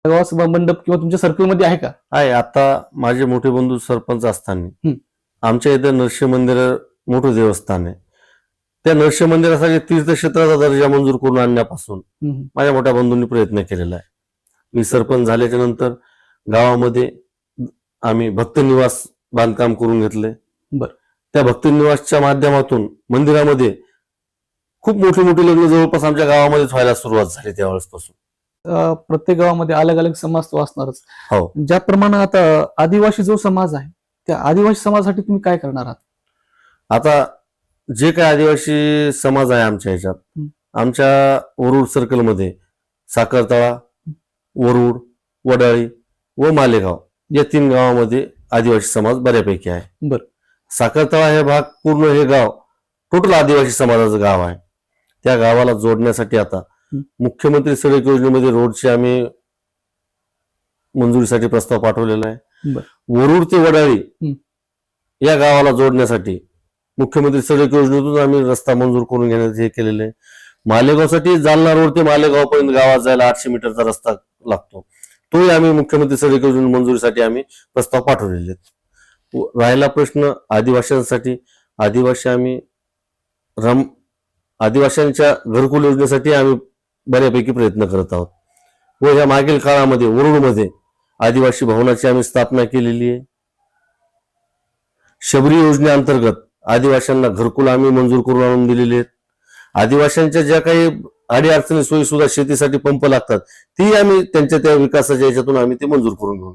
गावात मंडप किंवा तुमच्या सर्कलमध्ये आहे का? आहे. आता माझे मोठे बंधू सरपंच असताना आमच्या इथं नरसिंह मंदिर मोठं देवस्थान आहे. त्या नरसिंह मंदिरासाठी तीर्थक्षेत्राचा दर्जा मंजूर करून आणण्यापासून माझ्या मोठ्या बंधूंनी प्रयत्न केलेला आहे. मी सरपंच झाल्याच्या नंतर गावामध्ये आम्ही भक्त निवास बांधकाम करून घेतले. त्या भक्त निवासच्या माध्यमातून मंदिरामध्ये खूप मोठी मोठी लग्न जवळपास आमच्या गावामध्येच व्हायला सुरुवात झाली त्यावेळेसपासून. प्रत्येक गावामध्ये अलग अलग समाज तो असणारच. हो. ज्याप्रमाणे आता आदिवासी जो समाज आहे त्या आदिवासी समाजासाठी तुम्ही काय करणार आहात? आता जे काय आदिवासी समाज आहे आमच्या ह्याच्यात, आमच्या वरुड सर्कलमध्ये साखरतळा, वरुड, वडाळी व मालेगाव या 3 गावामध्ये आदिवासी समाज बऱ्यापैकी आहे. साखरतळा हे भाग पूर्ण हे गाव टोटल आदिवासी समाजाचं गाव आहे. त्या गावाला जोडण्यासाठी आता मुख्यमंत्री सडक योजनेमध्ये रोडची आम्ही मंजुरीसाठी प्रस्ताव पाठवलेला आहे. वरुड ते वडाळी या गावाला जोडण्यासाठी मुख्यमंत्री सडक योजनेतून आम्ही रस्ता मंजूर करून घेण्याचे हे केलेले आहे. मालेगावसाठी जालना रोड ते मालेगाव पर्यंत गावात जायला 800 मीटरचा रस्ता लागतो. तोही आम्ही मुख्यमंत्री सडक योजने मंजुरीसाठी आम्ही प्रस्ताव पाठवलेले आहेत. राहिला प्रश्न आदिवासींसाठी, आदिवासींच्या घरकुल योजनेसाठी आम्ही बऱ्यापैकी प्रयत्न करत आहोत व या मागील काळामध्ये वरुडमध्ये आदिवासी भवनाची आम्ही स्थापना केलेली आहे. शबरी योजनेअंतर्गत आदिवासींना घरकुल आम्ही मंजूर करून आणून दिलेले आहेत. आदिवासींच्या ज्या काही अडीअडचणी सोयी सुद्धा शेतीसाठी पंप लागतात ती आम्ही त्यांच्या त्या विकासाच्या याच्यातून आम्ही ते मंजूर करून घेऊ.